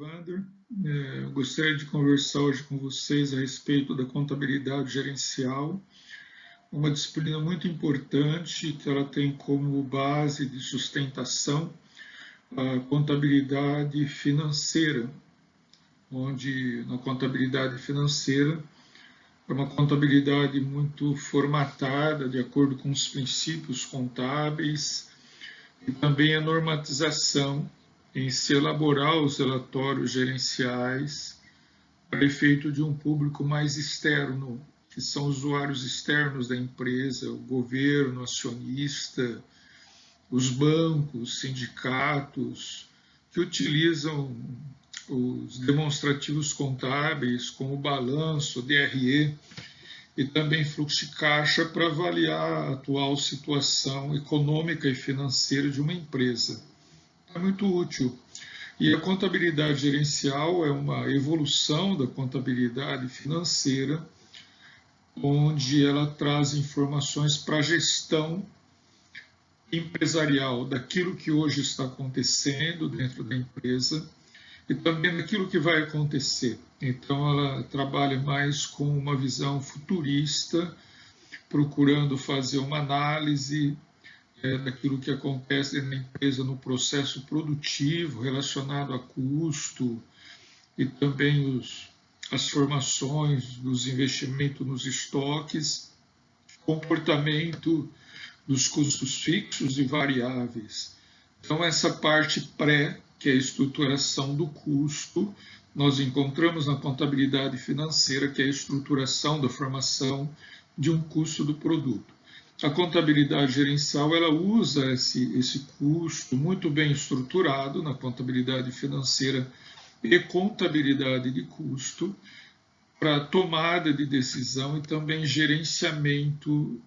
Evander. Eu gostaria de conversar hoje com vocês a respeito da contabilidade gerencial, uma disciplina muito importante que ela tem como base de sustentação a contabilidade financeira, onde na contabilidade financeira é uma contabilidade muito formatada de acordo com os princípios contábeis e também a normatização em se elaborar os relatórios gerenciais para efeito de um público mais externo, que são usuários externos da empresa, o governo, acionista, os bancos, sindicatos, que utilizam os demonstrativos contábeis, como o balanço, o DRE, e também fluxo de caixa para avaliar a atual situação econômica e financeira de uma empresa. É muito útil. E a contabilidade gerencial é uma evolução da contabilidade financeira, onde ela traz informações para a gestão empresarial daquilo que hoje está acontecendo dentro da empresa e também daquilo que vai acontecer. Então, ela trabalha mais com uma visão futurista, procurando fazer uma análise daquilo que acontece na empresa no processo produtivo relacionado a custo e também as formações dos investimentos nos estoques, comportamento dos custos fixos e variáveis. Então, essa parte pré, que é a estruturação do custo, nós encontramos na contabilidade financeira, que é a estruturação da formação de um custo do produto. A contabilidade gerencial ela usa esse custo muito bem estruturado na contabilidade financeira e contabilidade de custo para tomada de decisão e também gerenciamento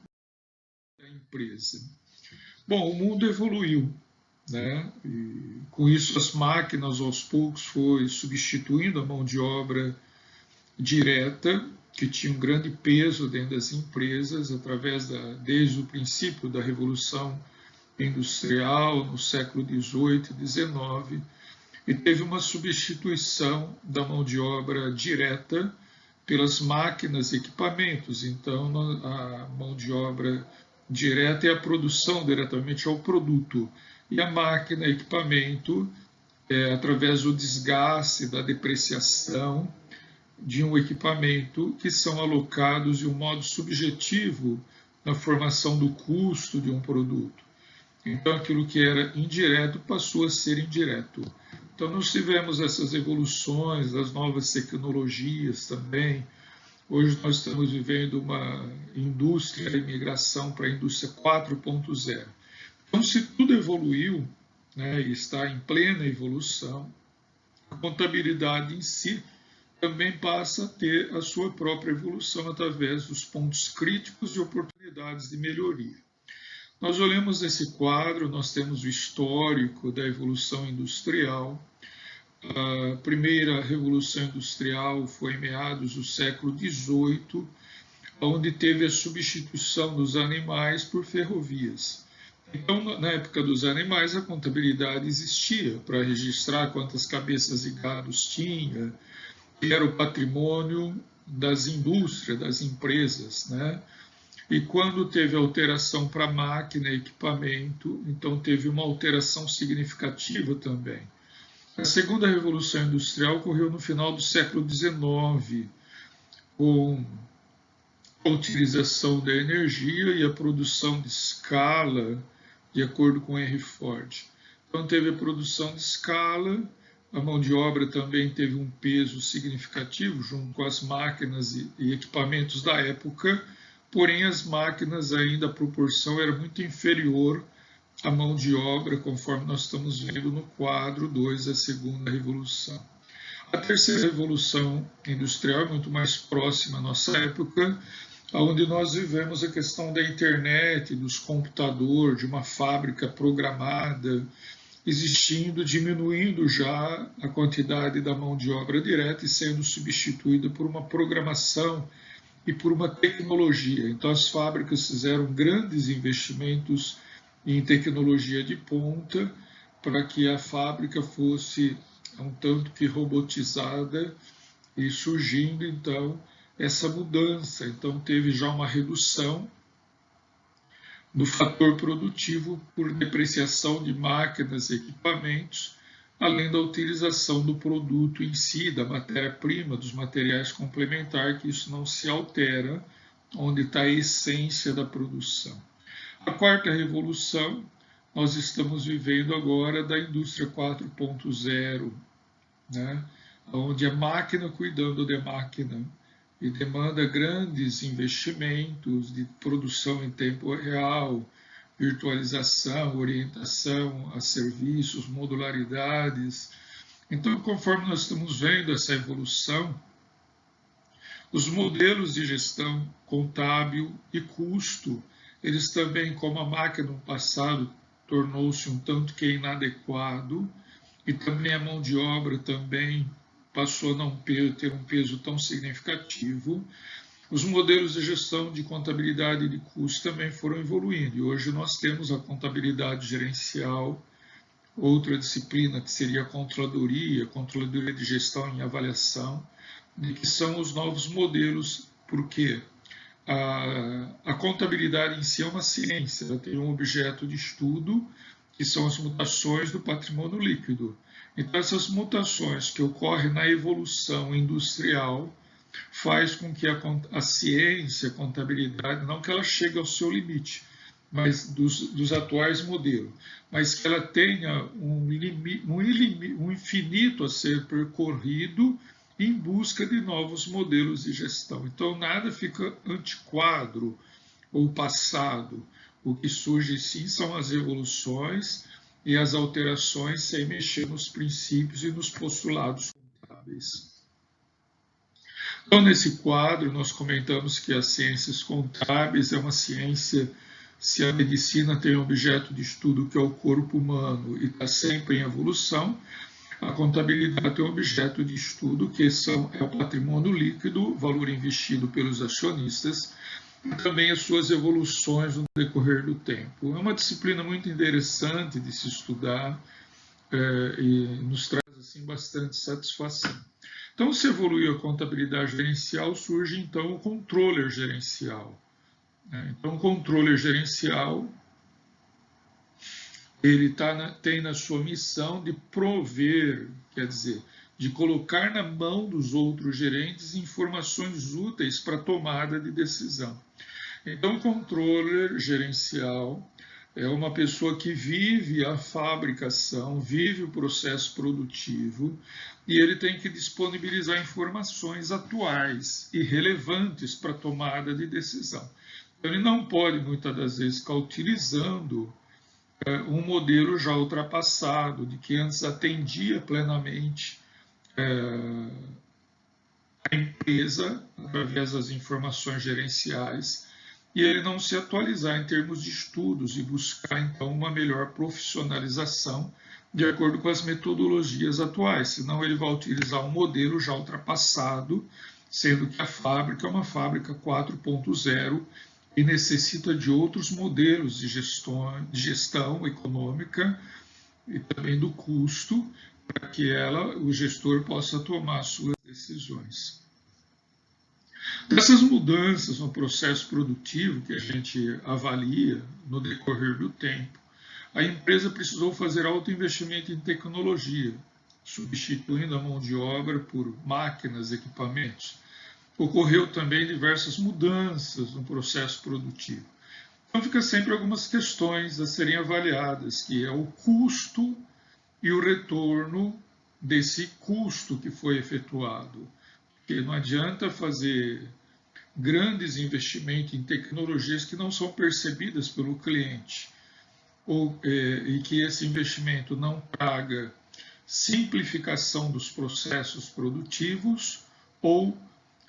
da empresa. Bom, o mundo evoluiu, né? E com isso as máquinas aos poucos foi substituindo a mão de obra direta, que tinha um grande peso dentro das empresas, desde o princípio da Revolução Industrial, no século XVIII e XIX, e teve uma substituição da mão de obra direta pelas máquinas e equipamentos. Então, a mão de obra direta é a produção diretamente ao produto, e a máquina e equipamento através do desgaste, da depreciação, de um equipamento que são alocados de um modo subjetivo na formação do custo de um produto. Então, aquilo que era indireto passou a ser indireto. Então, nós tivemos essas evoluções das novas tecnologias também. Hoje nós estamos vivendo uma indústria, a imigração para a indústria 4.0. Então, se tudo evoluiu, né, e está em plena evolução, a contabilidade em si também passa a ter a sua própria evolução através dos pontos críticos e oportunidades de melhoria. Nós olhamos esse quadro, nós temos o histórico da evolução industrial. A primeira revolução industrial foi em meados do século XVIII, onde teve a substituição dos animais por ferrovias. Então, na época dos animais, a contabilidade existia para registrar quantas cabeças de gados tinha, era o patrimônio das indústrias, das empresas, né? E quando teve alteração para máquina e equipamento, então teve uma alteração significativa também. A segunda revolução industrial ocorreu no final do século XIX, com a utilização da energia e a produção de escala, de acordo com Henry Ford. Então teve a produção de escala. A mão de obra também teve um peso significativo junto com as máquinas e equipamentos da época, porém as máquinas ainda a proporção era muito inferior à mão de obra, conforme nós estamos vendo no quadro 2 da segunda revolução. A terceira revolução industrial é muito mais próxima à nossa época, onde nós vivemos a questão da internet, dos computadores, de uma fábrica programada, existindo, diminuindo já a quantidade da mão de obra direta e sendo substituída por uma programação e por uma tecnologia. Então, as fábricas fizeram grandes investimentos em tecnologia de ponta para que a fábrica fosse um tanto que robotizada e surgindo, então, essa mudança. Então, teve já uma redução do fator produtivo por depreciação de máquinas e equipamentos, além da utilização do produto em si, da matéria-prima, dos materiais complementares, que isso não se altera, onde está a essência da produção. A quarta revolução, nós estamos vivendo agora da indústria 4.0, né? Onde a máquina cuidando da máquina, e demanda grandes investimentos de produção em tempo real, virtualização, orientação a serviços, modularidades. Então, conforme nós estamos vendo essa evolução, os modelos de gestão contábil e custo, eles também, como a máquina no passado tornou-se um tanto que inadequado, e também a mão de obra também passou a não ter um peso tão significativo, os modelos de gestão de contabilidade e de custo também foram evoluindo. E hoje nós temos a contabilidade gerencial, outra disciplina que seria a controladoria de gestão e avaliação, que são os novos modelos, porque a contabilidade em si é uma ciência, ela tem um objeto de estudo, que são as mutações do patrimônio líquido. Então, essas mutações que ocorrem na evolução industrial faz com que a ciência, a contabilidade, não que ela chegue ao seu limite, mas dos atuais modelos, mas que ela tenha um infinito a ser percorrido em busca de novos modelos de gestão. Então, nada fica antiquado ou passado. O que surge, sim, são as evoluções e as alterações sem mexer nos princípios e nos postulados contábeis. Então, nesse quadro, nós comentamos que as ciências contábeis é uma ciência, se a medicina tem um objeto de estudo que é o corpo humano e está sempre em evolução, a contabilidade tem um objeto de estudo que é o patrimônio líquido, valor investido pelos acionistas, e também as suas evoluções no decorrer do tempo. É uma disciplina muito interessante de se estudar e nos traz assim, bastante satisfação. Então, se evoluiu a contabilidade gerencial, surge então o controller gerencial. Então, o controller gerencial ele tem na sua missão de prover, quer dizer, de colocar na mão dos outros gerentes informações úteis para a tomada de decisão. Então, o controller gerencial é uma pessoa que vive a fabricação, vive o processo produtivo, e ele tem que disponibilizar informações atuais e relevantes para a tomada de decisão. Então, ele não pode, muitas das vezes, ficar utilizando um modelo já ultrapassado, de que antes atendia plenamente a empresa, através das informações gerenciais, e ele não se atualizar em termos de estudos e buscar, então, uma melhor profissionalização de acordo com as metodologias atuais, senão ele vai utilizar um modelo já ultrapassado, sendo que a fábrica é uma fábrica 4.0 e necessita de outros modelos de gestão econômica e também do custo, para que o gestor possa tomar suas decisões. Dessas mudanças no processo produtivo que a gente avalia no decorrer do tempo, a empresa precisou fazer alto investimento em tecnologia, substituindo a mão de obra por máquinas, equipamentos. Ocorreu também diversas mudanças no processo produtivo. Então, fica sempre algumas questões a serem avaliadas, que é o custo e o retorno desse custo que foi efetuado. Porque não adianta fazer grandes investimentos em tecnologias que não são percebidas pelo cliente, e que esse investimento não traga simplificação dos processos produtivos ou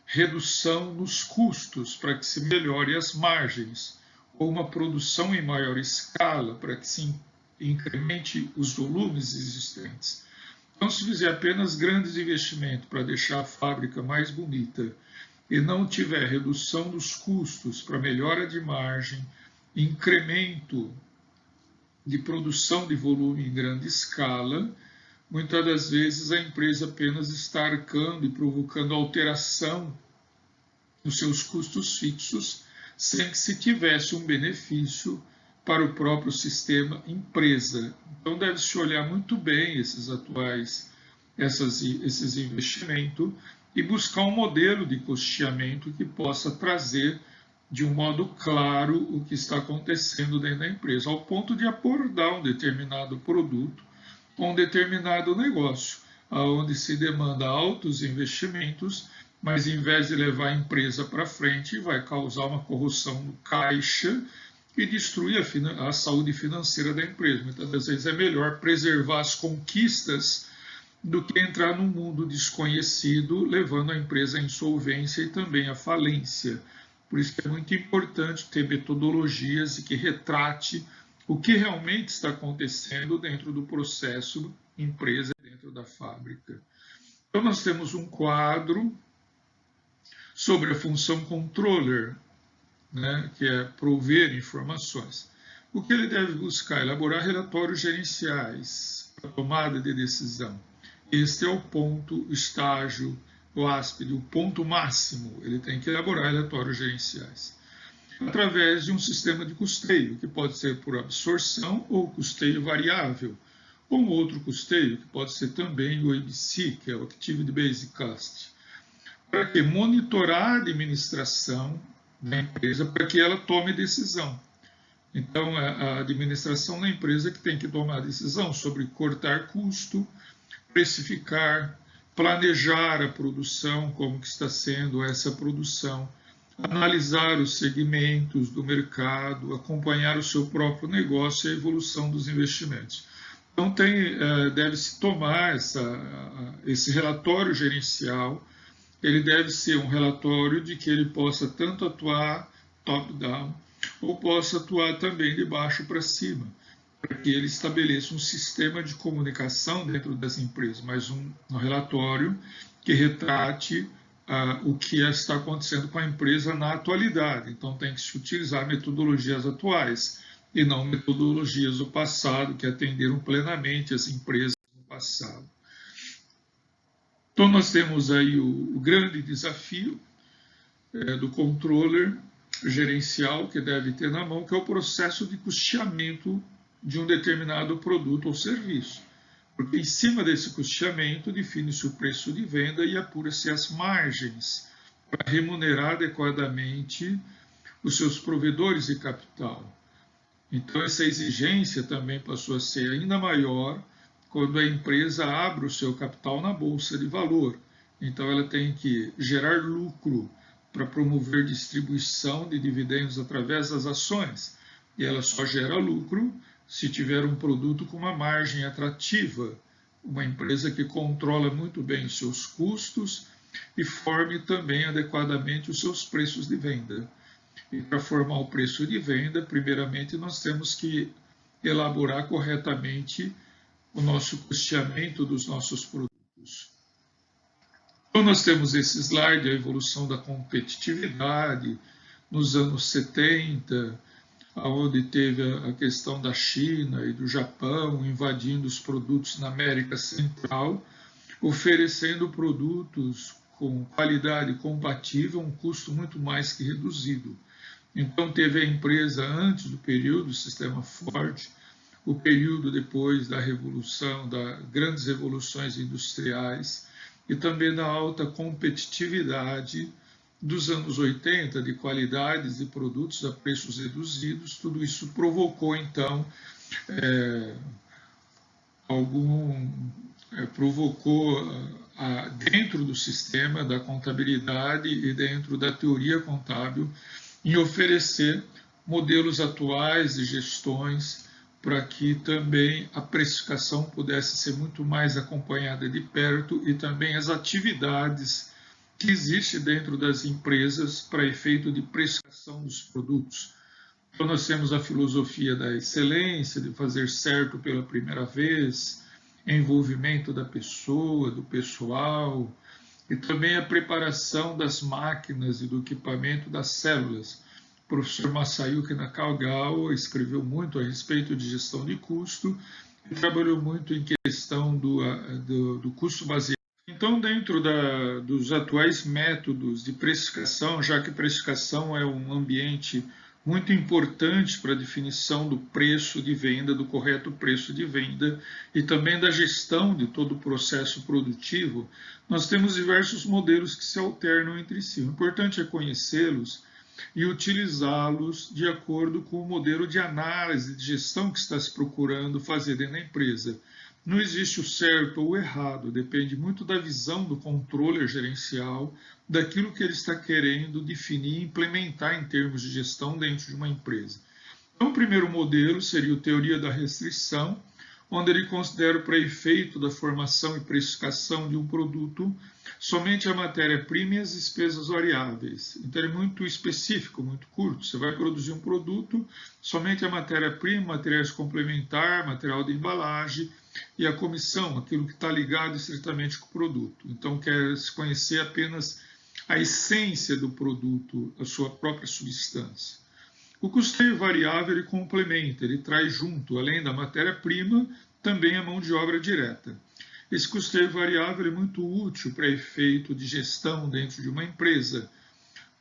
redução nos custos para que se melhore as margens, ou uma produção em maior escala para que se incremente os volumes existentes. Então, se fizer apenas grandes investimentos para deixar a fábrica mais bonita e não tiver redução dos custos para melhora de margem, incremento de produção de volume em grande escala, muitas das vezes a empresa apenas está arcando e provocando alteração nos seus custos fixos, sem que se tivesse um benefício para o próprio sistema empresa. Então deve-se olhar muito bem esses investimentos e buscar um modelo de custeamento que possa trazer de um modo claro o que está acontecendo dentro da empresa, ao ponto de abordar um determinado produto ou um determinado negócio, onde se demanda altos investimentos, mas em vez de levar a empresa para frente, vai causar uma corrosão no caixa e destruir a saúde financeira da empresa. Muitas das vezes é melhor preservar as conquistas do que entrar num mundo desconhecido, levando a empresa à insolvência e também à falência. Por isso que é muito importante ter metodologias que retrate o que realmente está acontecendo dentro do processo empresa, dentro da fábrica. Então nós temos um quadro sobre a função controller, né, que é prover informações. O que ele deve buscar? Elaborar relatórios gerenciais para tomada de decisão. Este é o ponto, estágio, o áspide, o ponto máximo. Ele tem que elaborar relatórios gerenciais através de um sistema de custeio, que pode ser por absorção ou custeio variável, ou um outro custeio, que pode ser também o ABC, que é o Activity Based Cost, para que monitorar a administração da empresa para que ela tome decisão. Então, a administração da empresa que tem que tomar decisão sobre cortar custo, precificar, planejar a produção, como que está sendo essa produção, analisar os segmentos do mercado, acompanhar o seu próprio negócio e a evolução dos investimentos. Então, deve-se tomar esse relatório gerencial. Ele deve ser um relatório de que ele possa tanto atuar top-down, ou possa atuar também de baixo para cima, para que ele estabeleça um sistema de comunicação dentro das empresas, mas um relatório que retrate o que está acontecendo com a empresa na atualidade. Então tem que se utilizar metodologias atuais e não metodologias do passado que atenderam plenamente as empresas no passado. Então nós temos aí o grande desafio do controller gerencial que deve ter na mão, que é o processo de custeamento de um determinado produto ou serviço. Porque em cima desse custeamento define-se o preço de venda e apura-se as margens para remunerar adequadamente os seus provedores de capital. Então essa exigência também passou a ser ainda maior quando a empresa abre o seu capital na bolsa de valor. Então ela tem que gerar lucro para promover distribuição de dividendos através das ações. E ela só gera lucro se tiver um produto com uma margem atrativa, uma empresa que controla muito bem os seus custos e forme também adequadamente os seus preços de venda. E para formar o preço de venda, primeiramente nós temos que elaborar corretamente o nosso custeamento dos nossos produtos. Então nós temos esse slide, a evolução da competitividade nos anos 70, onde teve a questão da China e do Japão invadindo os produtos na América Central, oferecendo produtos com qualidade compatível, um custo muito mais que reduzido. Então teve a empresa antes do período do sistema Ford, o período depois da revolução, das grandes revoluções industriais e também da alta competitividade dos anos 80, de qualidades de produtos a preços reduzidos. Tudo isso provocou, então, dentro do sistema da contabilidade e dentro da teoria contábil, em oferecer modelos atuais de gestões para que também a precificação pudesse ser muito mais acompanhada de perto e também as atividades que existem dentro das empresas para efeito de precificação dos produtos. Então nós temos a filosofia da excelência, de fazer certo pela primeira vez, envolvimento da pessoa, do pessoal, e também a preparação das máquinas e do equipamento das células. O professor Masayuki Nakagawa escreveu muito a respeito de gestão de custo Ele trabalhou muito em questão do custo baseado. Então, dentro dos atuais métodos de precificação, já que precificação é um ambiente muito importante para a definição do preço de venda, do correto preço de venda e também da gestão de todo o processo produtivo, nós temos diversos modelos que se alternam entre si. O importante é conhecê-los e utilizá-los de acordo com o modelo de análise de gestão que está se procurando fazer dentro da empresa. Não existe o certo ou o errado, depende muito da visão do controller gerencial, daquilo que ele está querendo definir e implementar em termos de gestão dentro de uma empresa. Então, o primeiro modelo seria a teoria da restrição, onde ele considera para efeito da formação e precificação de um produto somente a matéria-prima e as despesas variáveis. Então, é muito específico, muito curto. Você vai produzir um produto, somente a matéria-prima, materiais complementares, material de embalagem e a comissão, aquilo que está ligado estritamente com o produto. Então, quer se conhecer apenas a essência do produto, a sua própria substância. O custeio variável ele complementa, ele traz junto, além da matéria-prima, também a mão de obra direta. Esse custeio variável é muito útil para efeito de gestão dentro de uma empresa,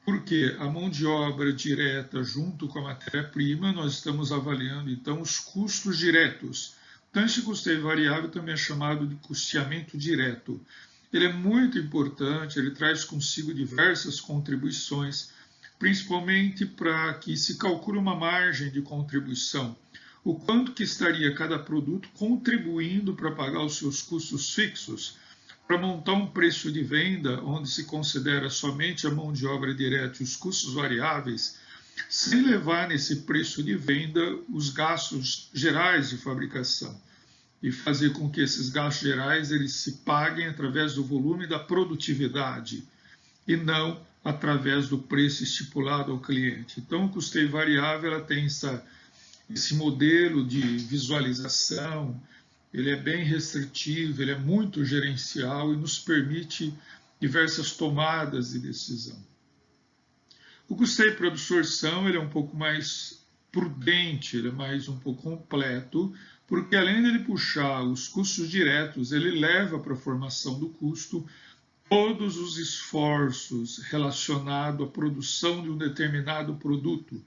porque a mão de obra direta junto com a matéria-prima, nós estamos avaliando então os custos diretos. Então, esse custeio variável também é chamado de custeamento direto. Ele é muito importante, ele traz consigo diversas contribuições, principalmente para que se calcule uma margem de contribuição. O quanto que estaria cada produto contribuindo para pagar os seus custos fixos, para montar um preço de venda onde se considera somente a mão de obra direta e os custos variáveis, sem levar nesse preço de venda os gastos gerais de fabricação e fazer com que esses gastos gerais eles se paguem através do volume da produtividade e não através do preço estipulado ao cliente. Então, o custeio variável ela tem esse modelo de visualização, ele é bem restritivo, ele é muito gerencial e nos permite diversas tomadas de decisão. O custeio por absorção ele é um pouco mais prudente, ele é mais um pouco completo, porque além de ele puxar os custos diretos, ele leva para a formação do custo todos os esforços relacionados à produção de um determinado produto.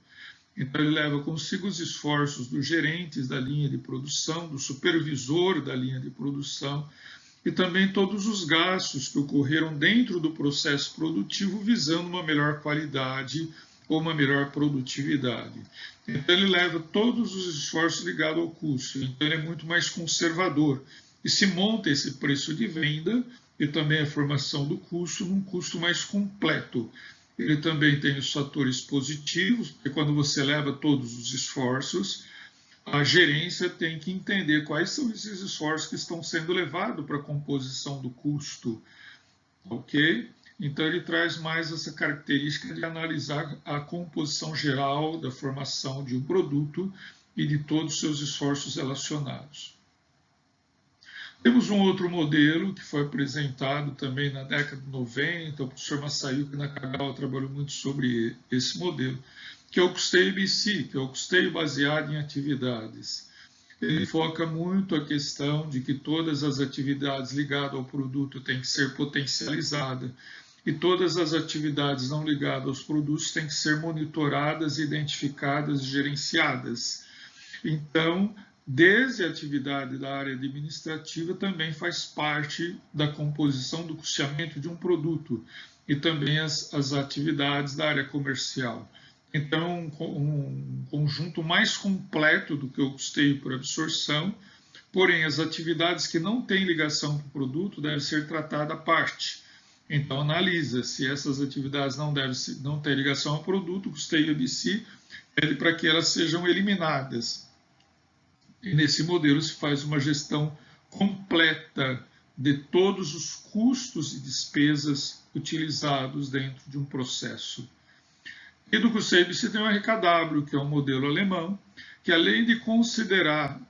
Então, ele leva consigo os esforços dos gerentes da linha de produção, do supervisor da linha de produção e também todos os gastos que ocorreram dentro do processo produtivo visando uma melhor qualidade ou uma melhor produtividade. Então, ele leva todos os esforços ligados ao custo. Então, ele é muito mais conservador. E se monta esse preço de venda e também a formação do custo num custo mais completo. Ele também tem os fatores positivos, porque quando você leva todos os esforços, a gerência tem que entender quais são esses esforços que estão sendo levados para a composição do custo, ok? Então, ele traz mais essa característica de analisar a composição geral da formação de um produto e de todos os seus esforços relacionados. Temos um outro modelo que foi apresentado também na década de 90, o professor Masayuki Nakagawa trabalhou muito sobre esse modelo, que é o custeio BC, que é o custeio baseado em atividades. Ele foca muito a questão de que todas as atividades ligadas ao produto têm que ser potencializadas e todas as atividades não ligadas aos produtos têm que ser monitoradas, identificadas e gerenciadas. Então, desde a atividade da área administrativa também faz parte da composição do custeamento de um produto e também as atividades da área comercial. Então, um conjunto mais completo do que o custeio por absorção, porém, as atividades que não têm ligação com o produto devem ser tratadas à parte. Então, analisa se essas atividades não têm ligação ao produto, o custeio ABC pede para que elas sejam eliminadas. E nesse modelo se faz uma gestão completa de todos os custos e despesas utilizados dentro de um processo. E do custeio você tem o RKW, que é um modelo alemão, que além de considerar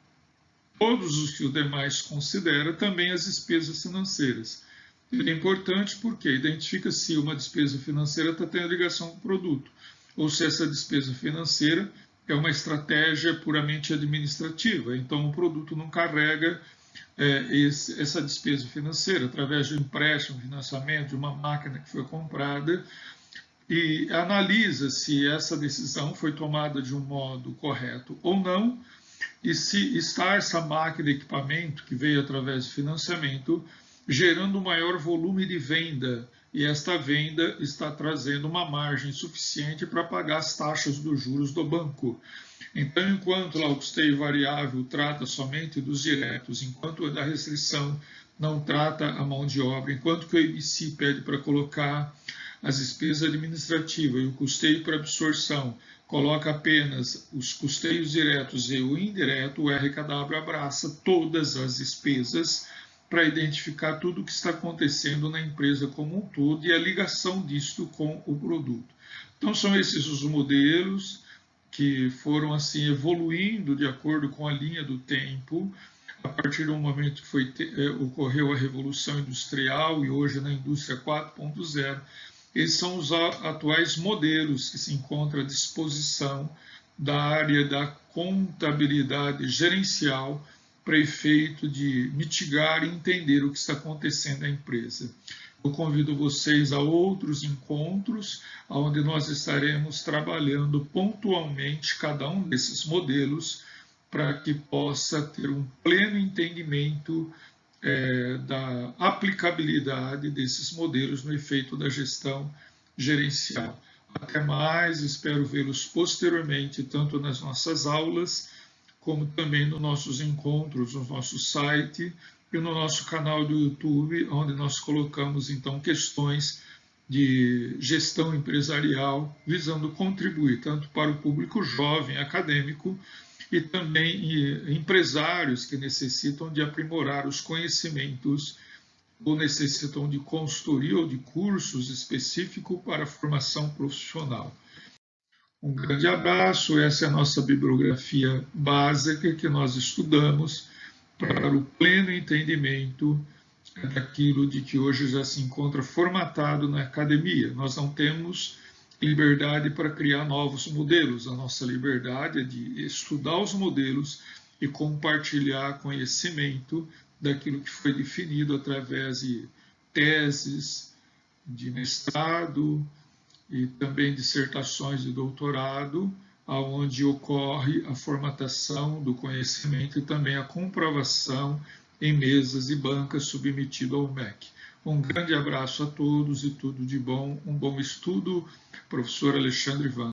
todos os que os demais consideram, também as despesas financeiras. Ele é importante porque identifica se uma despesa financeira está tendo ligação com o produto, ou se essa despesa financeira é uma estratégia puramente administrativa. Então, o produto não carrega essa despesa financeira através de um empréstimo, financiamento, de uma máquina que foi comprada, e analisa se essa decisão foi tomada de um modo correto ou não, e se está essa máquina, equipamento que veio através de financiamento, gerando um maior volume de venda, e esta venda está trazendo uma margem suficiente para pagar as taxas dos juros do banco. Então, enquanto lá o custeio variável trata somente dos diretos, enquanto o da restrição não trata a mão de obra, enquanto que o ABC pede para colocar as despesas administrativas e o custeio por absorção coloca apenas os custeios diretos e o indireto, o RKW abraça todas as despesas para identificar tudo o que está acontecendo na empresa como um todo e a ligação disto com o produto. Então, são esses os modelos que foram assim evoluindo de acordo com a linha do tempo, a partir do momento que ocorreu a Revolução Industrial e hoje na Indústria 4.0, esses são os atuais modelos que se encontram à disposição da área da contabilidade gerencial para efeito de mitigar e entender o que está acontecendo na empresa. Eu convido vocês a outros encontros, onde nós estaremos trabalhando pontualmente cada um desses modelos, para que possa ter um pleno entendimento da aplicabilidade desses modelos no efeito da gestão gerencial. Até mais, espero vê-los posteriormente, tanto nas nossas aulas, como também nos nossos encontros, no nosso site e no nosso canal do YouTube, onde nós colocamos então questões de gestão empresarial, visando contribuir tanto para o público jovem, acadêmico, e também empresários que necessitam de aprimorar os conhecimentos ou necessitam de consultoria ou de cursos específicos para a formação profissional. Um grande abraço, essa é a nossa bibliografia básica que nós estudamos para o pleno entendimento daquilo de que hoje já se encontra formatado na academia. Nós não temos liberdade para criar novos modelos, a nossa liberdade é de estudar os modelos e compartilhar conhecimento daquilo que foi definido através de teses de mestrado e também dissertações de doutorado, onde ocorre a formatação do conhecimento e também a comprovação em mesas e bancas submetido ao MEC. Um grande abraço a todos e tudo de bom, um bom estudo, professor Alexandre Van.